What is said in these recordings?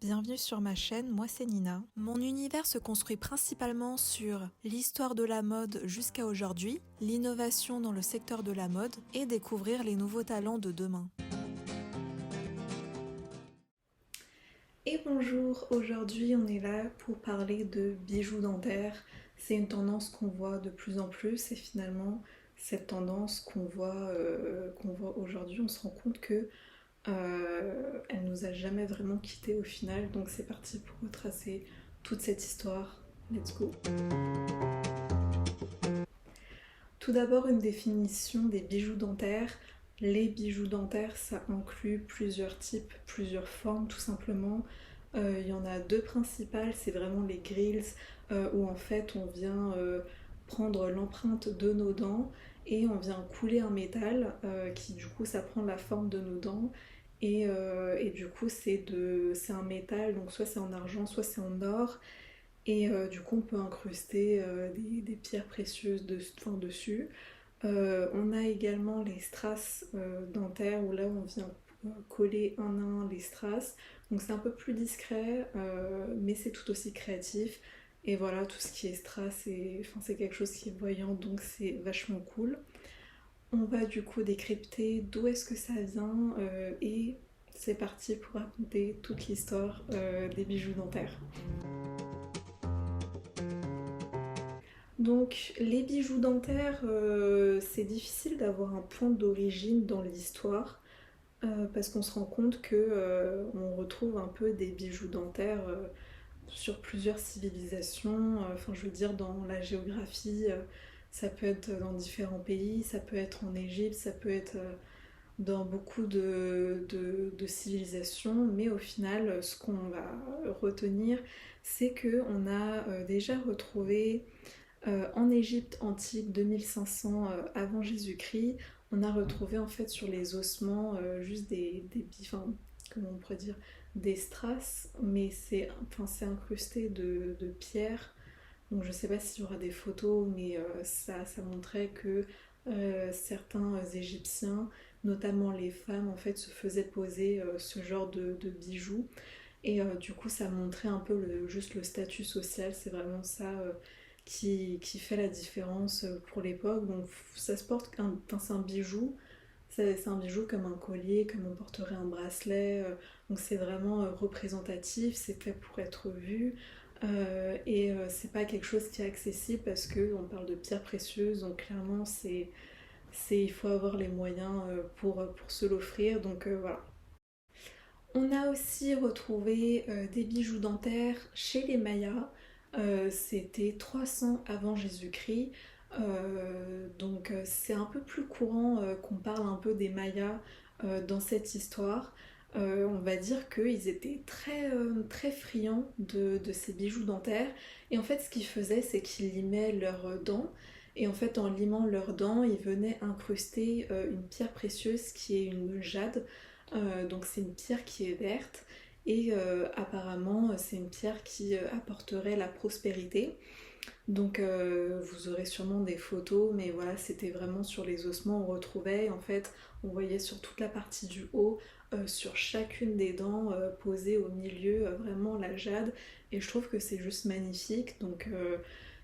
bienvenue sur ma chaîne, moi c'est Nina. Mon univers se construit principalement sur l'histoire de la mode jusqu'à aujourd'hui, l'innovation dans le secteur de la mode et découvrir les nouveaux talents de demain. Et bonjour, aujourd'hui on est là pour parler de bijoux dentaires. C'est une tendance qu'on voit de plus en plus et finalement cette tendance qu'on voit aujourd'hui, on se rend compte que elle nous a jamais vraiment quitté au final, donc c'est parti pour retracer toute cette histoire. Let's go. Tout d'abord, une définition des bijoux dentaires. Les bijoux dentaires, ça inclut plusieurs types, plusieurs formes tout simplement. Il y en a deux principales, c'est vraiment les grills, où en fait on vient prendre l'empreinte de nos dents et on vient couler un métal qui du coup ça prend la forme de nos dents et du coup c'est un métal, donc soit c'est en argent, soit c'est en or et du coup on peut incruster des pierres précieuses dessus. On a également les strass dentaires où là on vient coller un à un les strass. Donc c'est un peu plus discret, mais c'est tout aussi créatif. Et voilà, tout ce qui est strass, c'est quelque chose qui est voyant, donc c'est vachement cool. On va du coup décrypter d'où est-ce que ça vient et c'est parti pour raconter toute l'histoire des bijoux dentaires. Donc les bijoux dentaires, c'est difficile d'avoir un point d'origine dans l'histoire parce qu'on se rend compte que on retrouve un peu des bijoux dentaires sur plusieurs civilisations. Enfin, je veux dire dans la géographie, ça peut être dans différents pays, ça peut être en Égypte, ça peut être dans beaucoup de civilisations, mais au final, ce qu'on va retenir, c'est que on a déjà retrouvé en Égypte antique 2500 avant Jésus-Christ, on a retrouvé en fait sur les ossements juste enfin, comment on pourrait dire, des strass, mais c'est incrusté de pierres. Donc je sais pas s'il y aura des photos, mais ça montrait que certains Égyptiens, notamment les femmes, en fait, se faisaient poser ce genre de bijoux. Et du coup, ça montrait un peu juste le statut social, c'est vraiment ça qui fait la différence pour l'époque. Donc ça se porte, enfin, c'est un bijou, c'est un bijou comme un collier, comme on porterait un bracelet. Donc c'est vraiment représentatif, c'est fait pour être vu. C'est pas quelque chose qui est accessible parce qu'on parle de pierres précieuses, donc clairement il faut avoir les moyens pour se l'offrir. Donc voilà. On a aussi retrouvé des bijoux dentaires chez les Mayas. C'était 300 avant Jésus-Christ. Donc c'est un peu plus courant qu'on parle un peu des Mayas dans cette histoire. On va dire qu'ils étaient très friands de ces bijoux dentaires. Et en fait, ce qu'ils faisaient, c'est qu'ils limaient leurs dents. Et en fait, en limant leurs dents, ils venaient incruster une pierre précieuse qui est une jade. Donc c'est une pierre qui est verte et apparemment c'est une pierre qui apporterait la prospérité. Donc vous aurez sûrement des photos, mais voilà, c'était vraiment sur les ossements, on retrouvait, en fait, on voyait sur toute la partie du haut, sur chacune des dents, posée au milieu, vraiment la jade, et je trouve que c'est juste magnifique, donc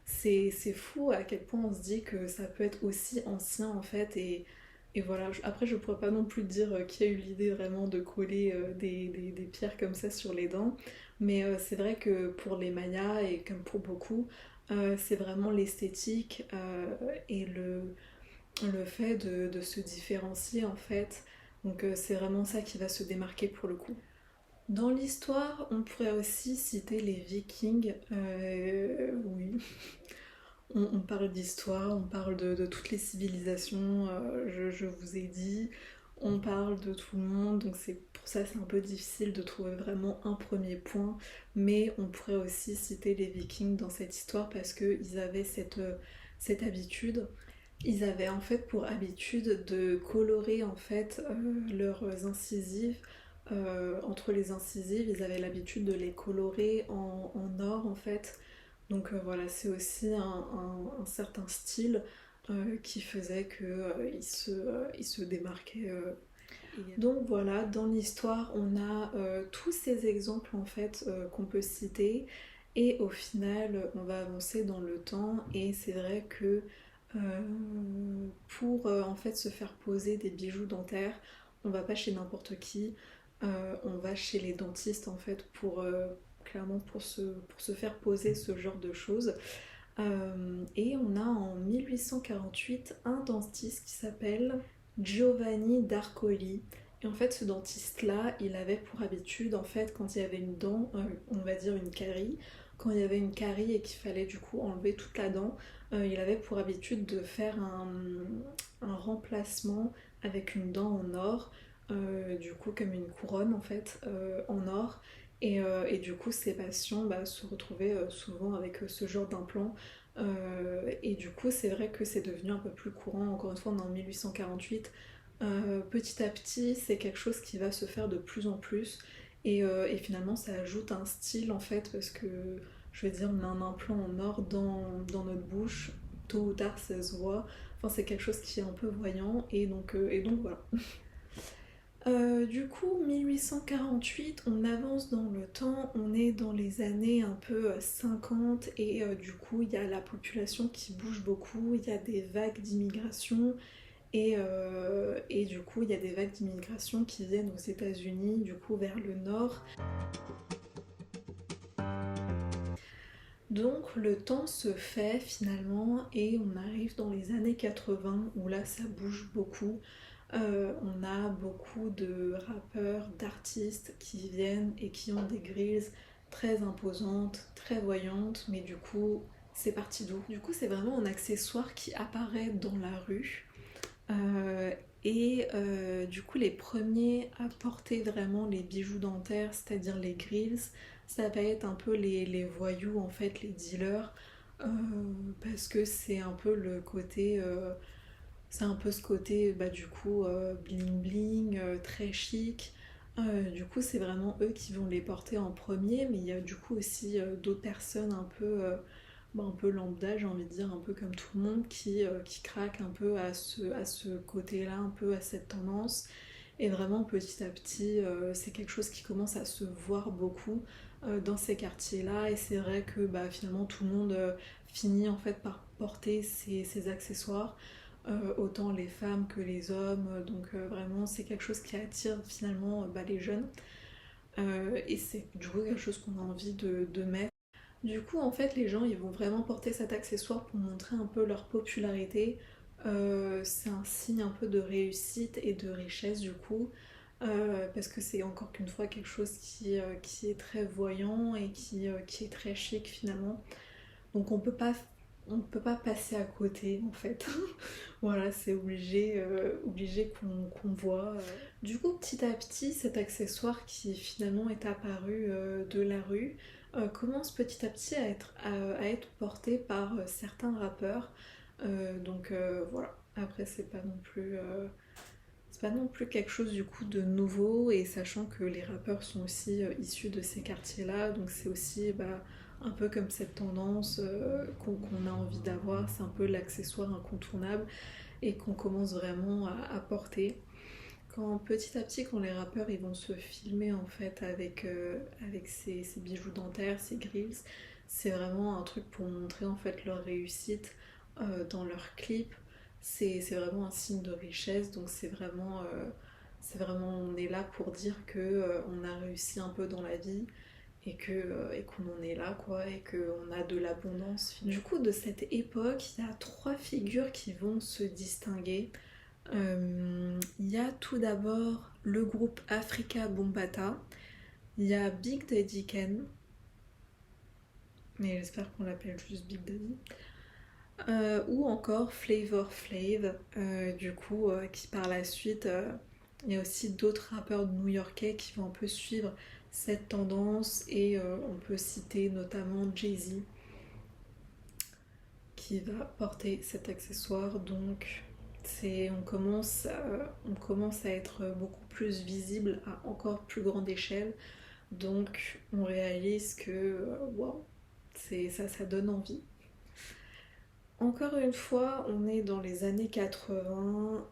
c'est fou à quel point on se dit que ça peut être aussi ancien en fait, et voilà. Après je pourrais pas non plus dire qui a eu l'idée vraiment de coller des pierres comme ça sur les dents, mais c'est vrai que pour les Mayas, et comme pour beaucoup, c'est vraiment l'esthétique et le fait de se différencier en fait. Donc c'est vraiment ça qui va se démarquer pour le coup. Dans l'histoire, on pourrait aussi citer les Vikings. Oui, on parle d'histoire, on parle de toutes les civilisations, je vous ai dit, on parle de tout le monde, donc c'est pour ça c'est un peu difficile de trouver vraiment un premier point, mais on pourrait aussi citer les Vikings dans cette histoire parce qu'ils avaient cette habitude. Ils avaient en fait pour habitude de colorer en fait leurs incisives. Entre les incisives, ils avaient l'habitude de les colorer en or en fait. Donc voilà, c'est aussi un certain style qui faisait qu'ils se démarquaient. Donc voilà, dans l'histoire, on a tous ces exemples en fait qu'on peut citer et au final, on va avancer dans le temps et c'est vrai que euh, pour en fait se faire poser des bijoux dentaires, on va pas chez n'importe qui, on va chez les dentistes en fait pour clairement pour se faire poser ce genre de choses. Et on a en 1848 un dentiste qui s'appelle Giovanni d'Arcoli. Et en fait, ce dentiste-là, il avait pour habitude, en fait, quand il y avait une dent, on va dire une carie, quand il y avait une carie et qu'il fallait du coup enlever toute la dent, il avait pour habitude de faire un remplacement avec une dent en or, du coup comme une couronne en fait, en or. Et du coup, ces patients se retrouvaient souvent avec ce genre d'implant. Et du coup, c'est vrai que c'est devenu un peu plus courant. Encore une fois, on est en 1848. Petit à petit, c'est quelque chose qui va se faire de plus en plus. Et finalement, ça ajoute un style en fait, parce que je veux dire, on a un implant en or dans notre bouche. Tôt ou tard, ça se voit. Enfin, c'est quelque chose qui est un peu voyant. Et donc voilà. Du coup, 1848, on avance dans le temps, on est dans les années un peu 50 et du coup, il y a la population qui bouge beaucoup, il y a des vagues d'immigration et du coup, il y a des vagues d'immigration qui viennent aux États-Unis, du coup, vers le nord. Donc le temps se fait finalement et on arrive dans les années 80 où là ça bouge beaucoup. On a beaucoup de rappeurs, d'artistes qui viennent et qui ont des grilles très imposantes, très voyantes, mais du coup c'est parti d'où? Du coup c'est vraiment un accessoire qui apparaît dans la rue. Euh, du coup, les premiers à porter vraiment les bijoux dentaires, c'est-à-dire les grills, ça va être un peu les voyous, en fait, les dealers, euh, parce que c'est un peu le côté, c'est un peu ce côté, du coup, bling bling, très chic. Du coup, c'est vraiment eux qui vont les porter en premier, mais il y a du coup aussi d'autres personnes un peu lambda, j'ai envie de dire, un peu comme tout le monde, qui craquent un peu à ce côté-là, un peu à cette tendance. Et vraiment, petit à petit, c'est quelque chose qui commence à se voir beaucoup dans ces quartiers-là. Et c'est vrai que finalement, tout le monde finit en fait par porter ces accessoires, autant les femmes que les hommes. Donc vraiment, c'est quelque chose qui attire finalement les jeunes. Et c'est du coup quelque chose qu'on a envie de mettre. Du coup, en fait, les gens, ils vont vraiment porter cet accessoire pour montrer un peu leur popularité. C'est un signe un peu de réussite et de richesse, du coup, parce que c'est encore qu'une fois quelque chose qui est très voyant et qui est très chic finalement. Donc on peut pas passer à côté, en fait. Voilà, c'est obligé qu'on voit. Du coup, petit à petit, cet accessoire qui finalement est apparu de la rue commence petit à petit à être porté par certains rappeurs. Voilà. Après, c'est pas non plus quelque chose du coup de nouveau et sachant que les rappeurs sont aussi issus de ces quartiers-là, donc c'est aussi un peu comme cette tendance qu'on a envie d'avoir, c'est un peu l'accessoire incontournable et qu'on commence vraiment à porter. Quand petit à petit, quand les rappeurs ils vont se filmer en fait avec ces bijoux dentaires, ces grills, c'est vraiment un truc pour montrer en fait leur réussite dans leurs clips. C'est vraiment un signe de richesse, donc c'est vraiment on est là pour dire que on a réussi un peu dans la vie et qu'on en est là quoi et qu'on a de l'abondance. Du coup, de cette époque, il y a trois figures qui vont se distinguer. Il y a tout d'abord le groupe Africa Bombata, il y a Big Daddy Kane, mais j'espère qu'on l'appelle juste Big Daddy, ou encore Flavor Flav, qui par la suite, il y a aussi d'autres rappeurs new-yorkais qui vont un peu suivre cette tendance et on peut citer notamment Jay-Z qui va porter cet accessoire. Donc on commence à être beaucoup plus visible à encore plus grande échelle. Donc on réalise que wow, ça donne envie. Encore une fois, on est dans les années 80.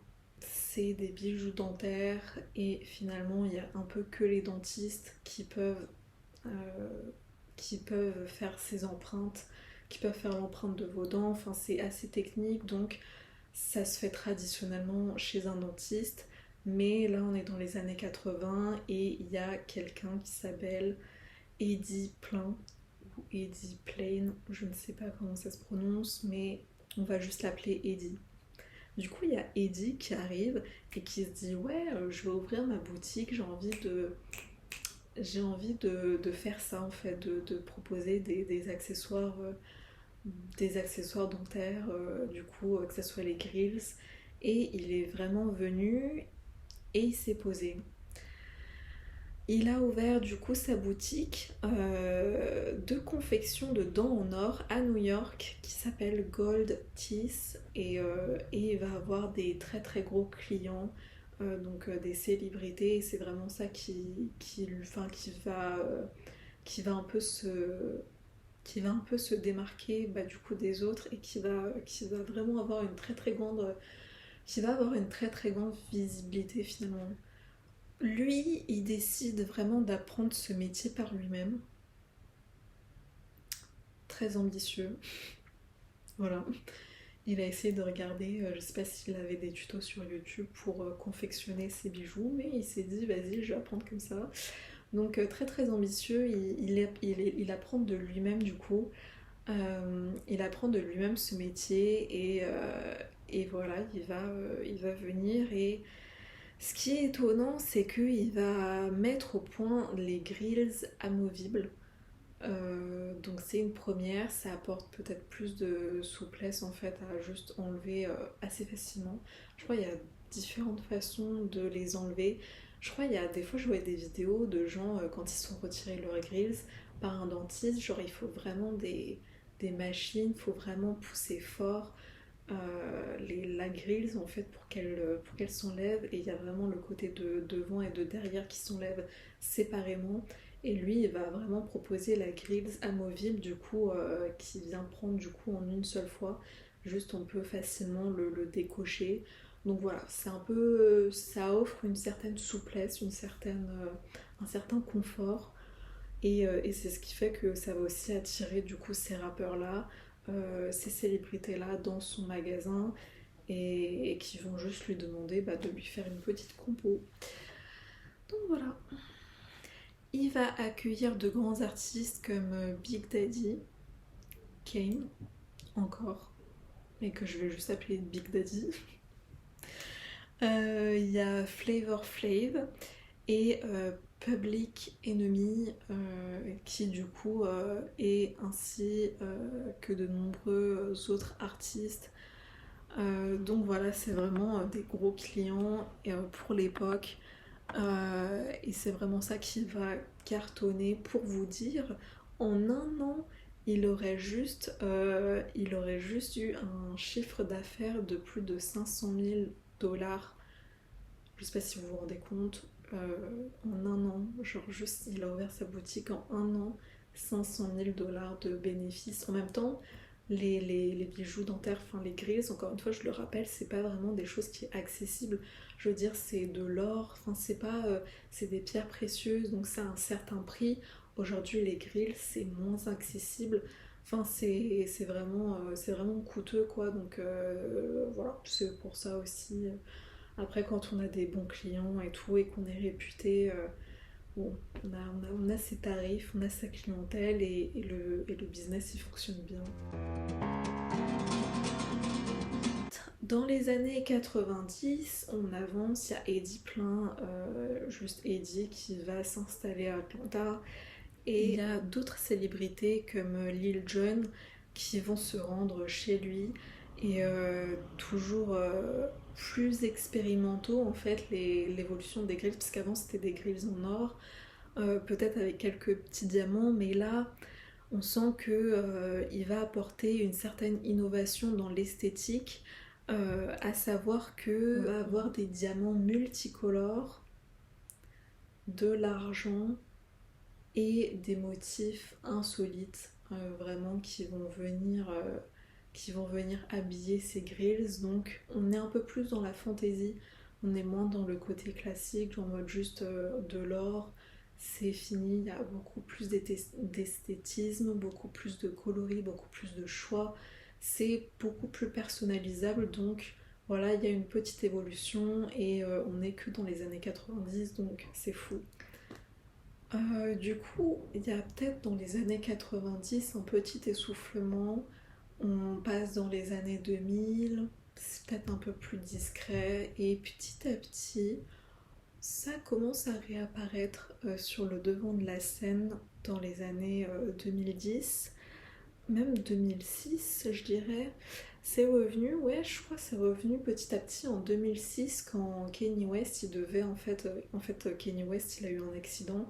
c'est des bijoux dentaires et finalement il y a un peu que les dentistes euh, qui peuvent faire ces empreintes, qui peuvent faire l'empreinte de vos dents. Enfin, c'est assez technique, donc ça se fait traditionnellement chez un dentiste. Mais là, on est dans les années 80 et il y a quelqu'un qui s'appelle Eddie Plain ou Eddie Plain, je ne sais pas comment ça se prononce, mais on va juste l'appeler Eddie. Du coup, il y a Eddie qui arrive et qui se dit ouais, je vais ouvrir ma boutique, j'ai envie de faire ça en fait, de proposer des accessoires dentaires, du coup, que ce soit les grills. Et il est vraiment venu et il s'est posé. Il a ouvert du coup sa boutique de confection de dents en or à New York qui s'appelle Gold Teeth et il va avoir des très très gros clients, donc des célébrités, et c'est vraiment ça enfin, qui va un peu se démarquer, bah, du coup des autres, et qui va vraiment avoir une très très grande qui va avoir une très très grande visibilité finalement. Lui, il décide vraiment d'apprendre ce métier par lui-même, très ambitieux. Voilà. Il a essayé de regarder, je sais pas s'il avait des tutos sur YouTube pour confectionner ses bijoux, mais il s'est dit vas-y, je vais apprendre comme ça. Donc très très ambitieux, il apprend de lui-même du coup. Il apprend de lui-même ce métier et voilà, il va venir. Et ce qui est étonnant, c'est qu'il va mettre au point les grills amovibles. Donc c'est une première, ça apporte peut-être plus de souplesse en fait à juste enlever assez facilement. Je crois qu'il y a différentes façons de les enlever. Je crois qu'il y a des fois je voyais des vidéos de gens quand ils sont retirés leurs grills par un dentiste, genre il faut vraiment des machines, il faut vraiment pousser fort la grille en fait pour qu'elle s'enlève, et il y a vraiment le côté de devant et de derrière qui s'enlève séparément. Et lui il va vraiment proposer la grille amovible du coup, qui vient prendre du coup en une seule fois, juste on peut facilement le décocher. Donc voilà, c'est un peu, ça offre une certaine souplesse, un certain confort, et c'est ce qui fait que ça va aussi attirer du coup ces rappeurs-là, ces célébrités-là dans son magasin, et qui vont juste lui demander bah, de lui faire une petite compo. Donc voilà. Il va accueillir de grands artistes comme Big Daddy, Kane, encore, mais que je vais juste appeler Big Daddy. Il y a Flavor Flav et Public Enemy, qui du coup est ainsi que de nombreux autres artistes. Donc voilà, c'est vraiment des gros clients pour l'époque. Et c'est vraiment ça qui va cartonner. Pour vous dire, en un an, il aurait juste eu un chiffre d'affaires de plus de 500 000 dollars. Je sais pas si vous vous rendez compte, en un an, genre juste il a ouvert sa boutique en un an, 500 000 dollars de bénéfices. En même temps, les bijoux dentaires, enfin les grilles, encore une fois, je le rappelle, c'est pas vraiment des choses qui sont accessibles. Je veux dire, c'est de l'or, enfin c'est pas, c'est des pierres précieuses, donc ça a un certain prix. Aujourd'hui, les grilles, c'est moins accessible. Enfin, c'est vraiment coûteux, quoi. Donc voilà, c'est pour ça aussi. Après, quand on a des bons clients et tout, et qu'on est réputé, bon, on a ses tarifs, on a sa clientèle, et le business il fonctionne bien. Dans les années 90, on avance, il y a Eddie Plein, juste Eddie, qui va s'installer à Atlanta. Et il y a d'autres célébrités comme Lil Jon qui vont se rendre chez lui, et toujours plus expérimentaux en fait l'évolution des grilles, parce qu'avant c'était des grilles en or, peut-être avec quelques petits diamants, mais là on sent que il va apporter une certaine innovation dans l'esthétique, à savoir que on va avoir des diamants multicolores, de l'argent et des motifs insolites, vraiment qui vont venir qui vont venir habiller ces grills. Donc on est un peu plus dans la fantaisie, on est moins dans le côté classique, en mode juste de l'or, c'est fini, il y a beaucoup plus d'esthétisme, beaucoup plus de coloris, beaucoup plus de choix, c'est beaucoup plus personnalisable, donc voilà, il y a une petite évolution et on n'est que dans les années 90, donc c'est fou. Du coup, il y a peut-être dans les années 90 un petit essoufflement. On passe dans les années 2000, c'est peut-être un peu plus discret. Et petit à petit, ça commence à réapparaître sur le devant de la scène dans les années 2010, même 2006, je dirais. C'est revenu, ouais, je crois que c'est revenu petit à petit en 2006 quand Kanye West, il devait Kanye West, il a eu un accident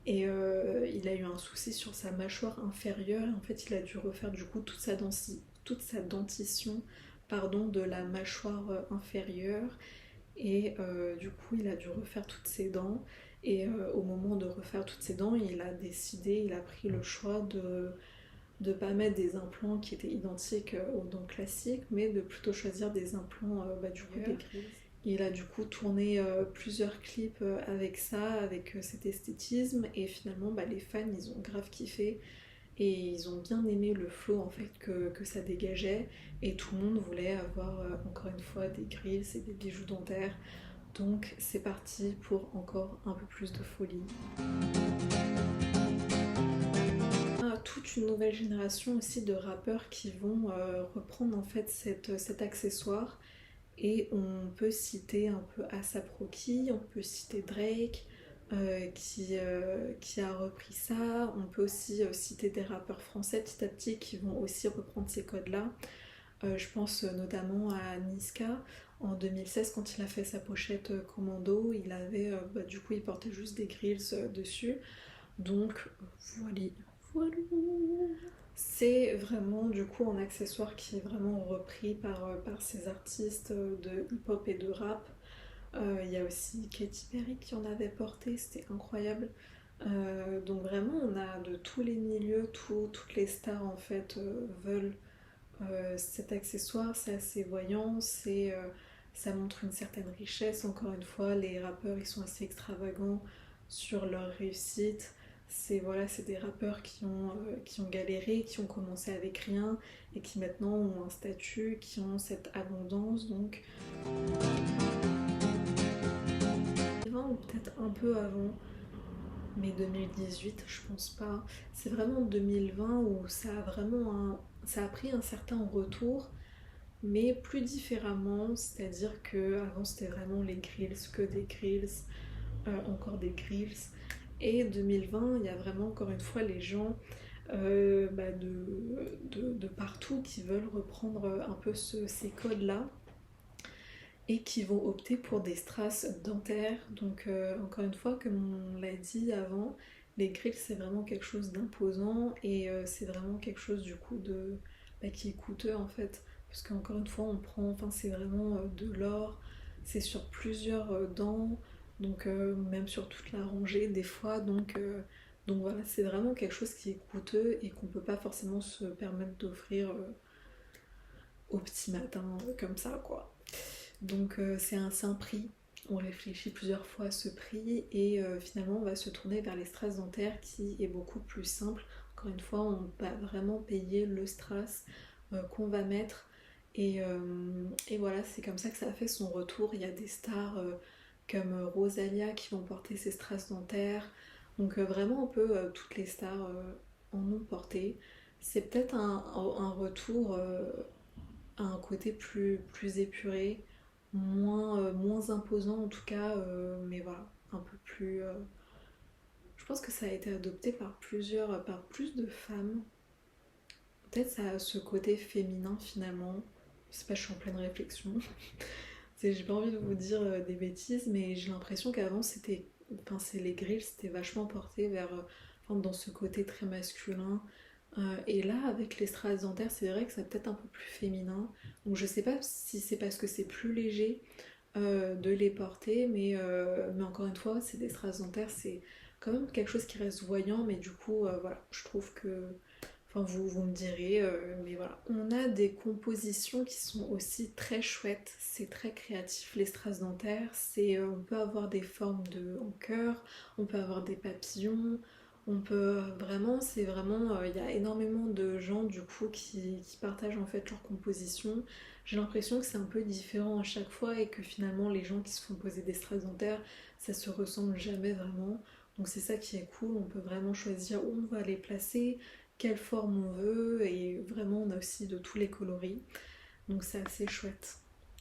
et il a eu un souci sur sa mâchoire inférieure et en fait il a dû refaire du coup toute sa dentition pardon, de la mâchoire inférieure et du coup il a dû refaire toutes ses dents et au moment de refaire toutes ses dents il a pris le choix de ne pas mettre des implants qui étaient identiques aux dents classiques mais de plutôt choisir des implants du coup des grilles. Il a du coup tourné plusieurs clips avec ça, avec cet esthétisme, et finalement les fans ils ont grave kiffé et ils ont bien aimé le flow en fait que ça dégageait et tout le monde voulait avoir encore une fois des grilles et des bijoux dentaires. Donc c'est parti pour encore un peu plus de folie. Toute une nouvelle génération aussi de rappeurs qui vont reprendre en fait cet accessoire. Et on peut citer un peu A$AP Rocky, on peut citer Drake qui a repris ça. On peut aussi citer des rappeurs français petit à petit qui vont aussi reprendre ces codes-là. Je pense notamment à Niska. En 2016, quand il a fait sa pochette Commando, il avait, du coup, il portait juste des grills dessus. Donc, voilà. Voilà. C'est vraiment du coup un accessoire qui est vraiment repris par ces artistes de hip-hop et de rap. Il y a aussi Katy Perry qui en avait porté, c'était incroyable. Donc vraiment on a de tous les milieux, toutes les stars en fait veulent cet accessoire, c'est assez voyant, ça montre une certaine richesse. Encore une fois, les rappeurs ils sont assez extravagants sur leur réussite. C'est des rappeurs qui ont galéré, qui ont commencé avec rien et qui maintenant ont un statut, qui ont cette abondance. Donc, ou peut-être un peu avant, mais 2018, je pense pas. C'est vraiment 2020 où ça a pris un certain retour mais plus différemment, c'est-à-dire que avant c'était vraiment les grills, que des grills, encore des grills. Et 2020, il y a vraiment encore une fois les gens de partout qui veulent reprendre un peu ces codes-là et qui vont opter pour des strass dentaires. Donc encore une fois, comme on l'a dit avant, les grills c'est vraiment quelque chose d'imposant et c'est vraiment quelque chose du coup qui est coûteux en fait. Parce qu'encore une fois, c'est vraiment de l'or, c'est sur plusieurs dents, donc même sur toute la rangée des fois. Donc voilà, c'est vraiment quelque chose qui est coûteux et qu'on peut pas forcément se permettre d'offrir au petit matin comme ça quoi. Donc c'est un prix. On réfléchit plusieurs fois à ce prix et finalement on va se tourner vers les strass dentaires qui est beaucoup plus simple. Encore une fois, on va vraiment payer le strass qu'on va mettre et voilà, c'est comme ça que ça a fait son retour. Il y a des stars comme Rosalia qui vont porter ses strass dentaires. Donc vraiment un peu toutes les stars en ont porté. C'est peut-être un retour à un côté plus épuré, moins imposant en tout cas, mais voilà, un peu plus... Je pense que ça a été adopté par plus de femmes. Peut-être ça a ce côté féminin finalement. Je sais pas, je suis en pleine réflexion. J'ai pas envie de vous dire des bêtises, mais j'ai l'impression qu'avant c'était... Enfin, c'est les grilles, c'était vachement porté dans ce côté très masculin. Et là, avec les strass dentaires, c'est vrai que c'est peut-être un peu plus féminin. Donc je sais pas si c'est parce que c'est plus léger de les porter, mais encore une fois, c'est des strass dentaires, c'est quand même quelque chose qui reste voyant, mais du coup, voilà, je trouve que Enfin, vous me direz, mais voilà. On a des compositions qui sont aussi très chouettes, c'est très créatif. Les strass dentaires, on peut avoir des formes en cœur, on peut avoir des papillons, on peut vraiment, il y a énormément de gens du coup qui partagent en fait leur composition. J'ai l'impression que c'est un peu différent à chaque fois et que finalement les gens qui se font poser des strass dentaires, ça se ressemble jamais vraiment. Donc c'est ça qui est cool, on peut vraiment choisir où on va les placer, quelle forme on veut, et vraiment on a aussi de tous les coloris, donc c'est assez chouette.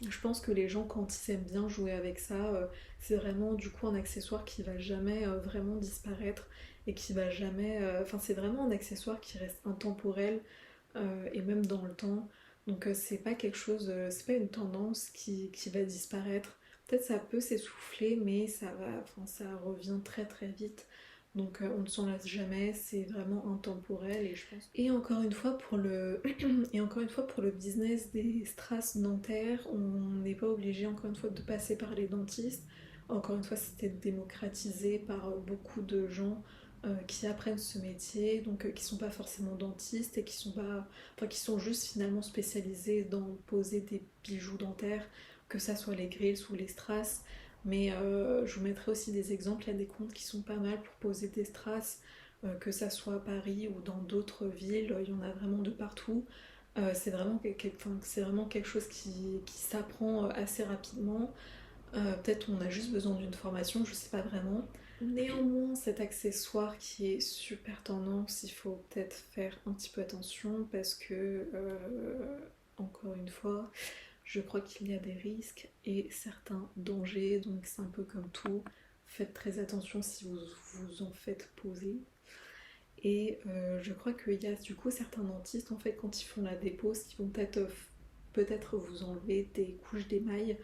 Je pense que les gens, quand ils aiment bien jouer avec ça, c'est vraiment du coup un accessoire qui va jamais vraiment disparaître et qui va jamais. Enfin, c'est vraiment un accessoire qui reste intemporel et même dans le temps. Donc c'est pas quelque chose, c'est pas une tendance qui va disparaître. Peut-être ça peut s'essouffler, mais enfin, ça revient très très vite. Donc on ne s'en lasse jamais, c'est vraiment intemporel et je pense. Et encore une fois pour le et encore une fois pour le business des strass dentaires, on n'est pas obligé encore une fois de passer par les dentistes. Encore une fois, c'était démocratisé par beaucoup de gens qui apprennent ce métier, donc qui sont pas forcément dentistes et qui sont pas, enfin qui sont juste finalement spécialisés dans poser des bijoux dentaires, que ça soit les grilles ou les strass. Mais je vous mettrai aussi des exemples, il y a des comptes qui sont pas mal pour poser des strass, que ça soit à Paris ou dans d'autres villes, il y en a vraiment de partout. C'est vraiment quelque chose qui s'apprend assez rapidement. Peut-être on a juste besoin d'une formation, je sais pas vraiment. Néanmoins, cet accessoire qui est super tendance, il faut peut-être faire un petit peu attention parce que, encore une fois, je crois qu'il y a des risques et certains dangers, donc c'est un peu comme tout. Faites très attention si vous vous en faites poser. Et je crois qu'il y a du coup certains dentistes, en fait, quand ils font la dépose, qui vont peut-être vous enlever des couches d'émail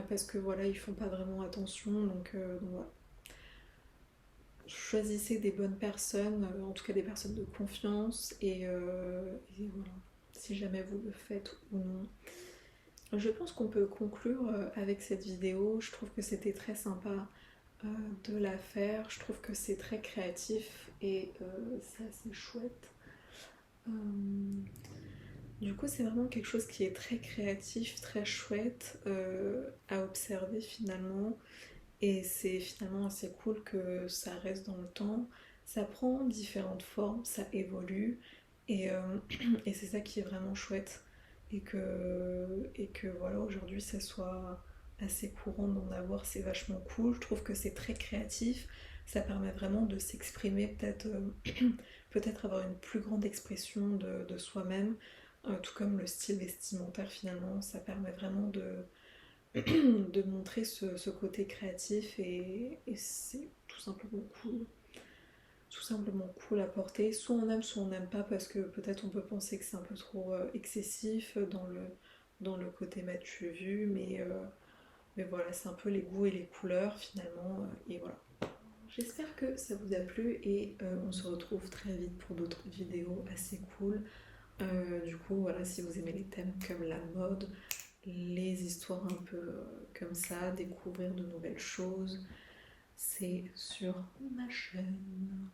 parce que voilà, ils font pas vraiment attention. Donc voilà. Choisissez des bonnes personnes, en tout cas des personnes de confiance, et voilà, si jamais vous le faites ou non. Je pense qu'on peut conclure avec cette vidéo. Je trouve que c'était très sympa de la faire. Je trouve que c'est très créatif et c'est assez chouette. Euh, du coup, c'est vraiment quelque chose qui est très créatif, très chouette à observer finalement. Et c'est finalement assez cool que ça reste dans le temps. Ça prend différentes formes, ça évolue. Et, et c'est ça qui est vraiment chouette. Et que voilà, aujourd'hui, ça soit assez courant d'en avoir, c'est vachement cool. Je trouve que c'est très créatif. Ça permet vraiment de s'exprimer, peut-être avoir une plus grande expression de soi-même. Tout comme le style vestimentaire, finalement, ça permet vraiment de montrer ce côté créatif et c'est tout simplement cool à porter. Soit on n'aime pas parce que peut-être on peut penser que c'est un peu trop excessif dans le côté matu vu, mais voilà, c'est un peu les goûts et les couleurs finalement, et voilà. J'espère que ça vous a plu et on se retrouve très vite pour d'autres vidéos assez cool. Du coup, voilà, si vous aimez les thèmes comme la mode, les histoires un peu comme ça, découvrir de nouvelles choses, c'est sur ma chaîne.